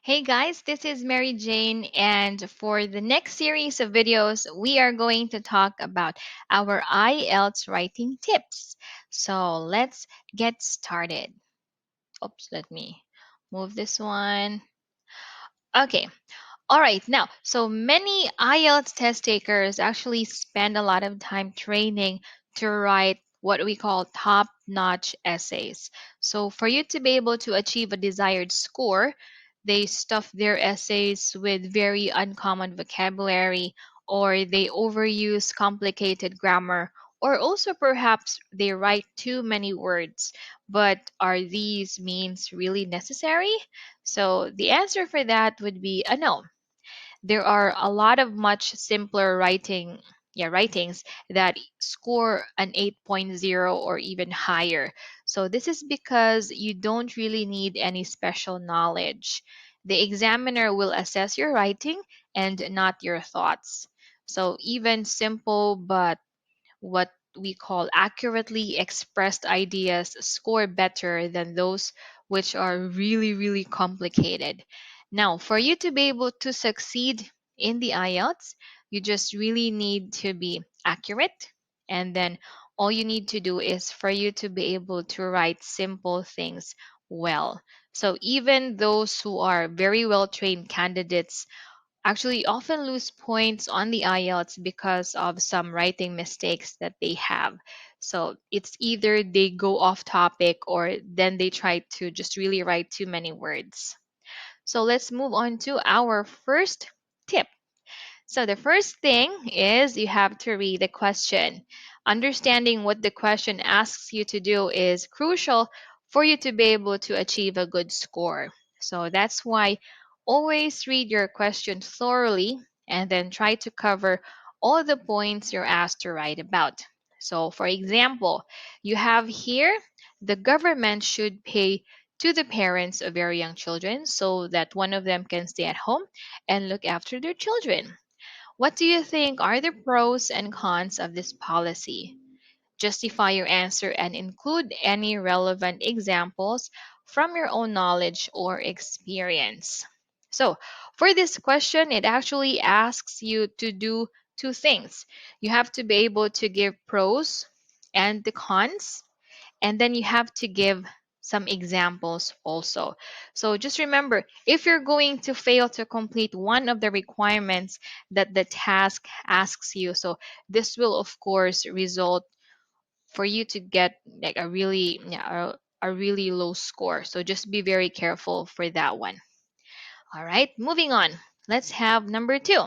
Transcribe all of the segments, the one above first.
Hey guys, this is Mary Jane, and for the next series of videos, we are going to talk about our IELTS writing tips. So let's get started. Oops, let me move this one. Okay, all right, now, so many IELTS test takers actually spend a lot of time training to write what we call top notch essays. So, for you to be able to achieve a desired score, they stuff their essays with very uncommon vocabulary, or they overuse complicated grammar, or also perhaps they write too many words. But are these means really necessary? So, the answer for that would be a no. There are a lot of much simpler writings that score an 8.0 or even higher. So this is because you don't really need any special knowledge. The examiner will assess your writing and not your thoughts. So even simple but what we call accurately expressed ideas score better than those which are really, really complicated. Now, for you to be able to succeed in the IELTS, you just really need to be accurate. And then all you need to do is for you to be able to write simple things well. So even those who are very well trained candidates actually often lose points on the IELTS because of some writing mistakes that they have. So it's either they go off topic or then they try to just really write too many words. So let's move on to our first tip. So the first thing is you have to read the question. Understanding what the question asks you to do is crucial for you to be able to achieve a good score. So that's why always read your question thoroughly and then try to cover all the points you're asked to write about. So, for example, you have here the government should pay to the parents of very young children so that one of them can stay at home and look after their children. What do you think are the pros and cons of this policy? Justify your answer and include any relevant examples from your own knowledge or experience. So, for this question, it actually asks you to do two things. You have to be able to give pros and the cons, and then you have to give some examples also. So just remember, if you're going to fail to complete one of the requirements that the task asks you, so this will of course result for you to get like a really low score. So just be very careful for that one. All right, moving on. Let's have number 2.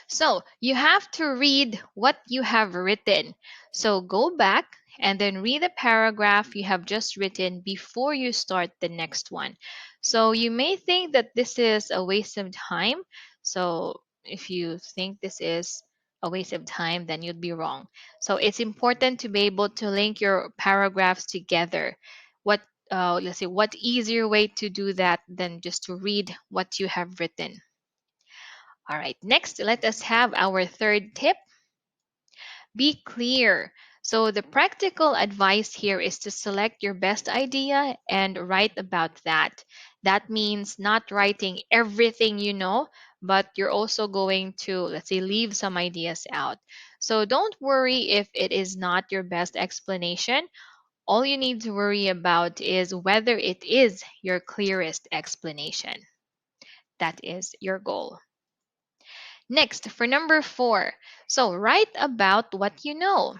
So you have to read what you have written. So go back and then read the paragraph you have just written before you start the next one. So you may think that this is a waste of time. So if you think this is a waste of time, then you'd be wrong. So it's important to be able to link your paragraphs together. What let's say what easier way to do that than just to read what you have written. All right, next, let us have our third tip. Be clear. So, the practical advice here is to select your best idea and write about that. That means not writing everything you know, but you're also going to, let's say, leave some ideas out. So, don't worry if it is not your best explanation. All you need to worry about is whether it is your clearest explanation. That is your goal. Next, for number 4, so write about what you know.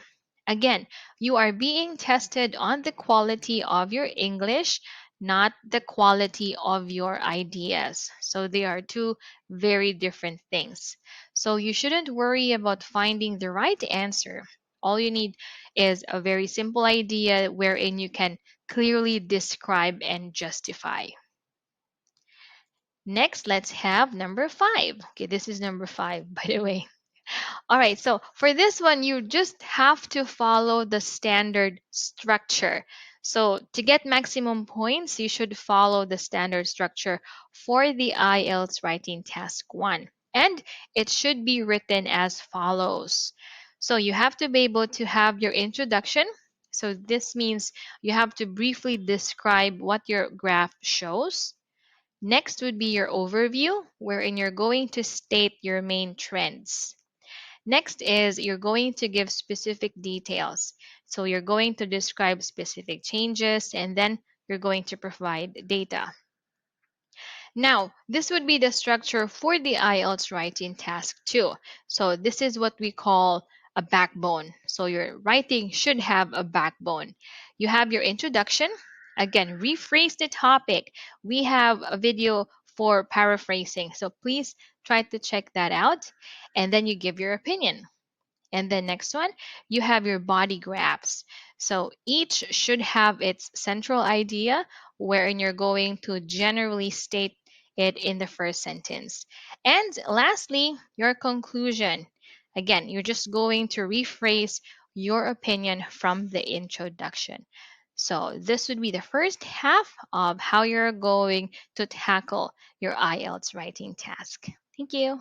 Again, you are being tested on the quality of your English, not the quality of your ideas. So they are two very different things. So you shouldn't worry about finding the right answer. All you need is a very simple idea wherein you can clearly describe and justify. Next, let's have number 5. Okay, this is number 5, by the way. All right, so for this one, you just have to follow the standard structure. So to get maximum points, you should follow the standard structure for the IELTS writing task 1. And it should be written as follows. So you have to be able to have your introduction. So this means you have to briefly describe what your graph shows. Next would be your overview, wherein you're going to state your main trends. Next is you're going to give specific details. So you're going to describe specific changes and then you're going to provide data. Now, this would be the structure for the IELTS writing task too. So this is what we call a backbone. So your writing should have a backbone. You have your introduction. Again, rephrase the topic. We have a video for paraphrasing. So please try to check that out. And then you give your opinion. And the next one, you have your body graphs. So each should have its central idea wherein you're going to generally state it in the first sentence. And lastly, your conclusion. Again, you're just going to rephrase your opinion from the introduction. So this would be the first half of how you're going to tackle your IELTS writing task. Thank you.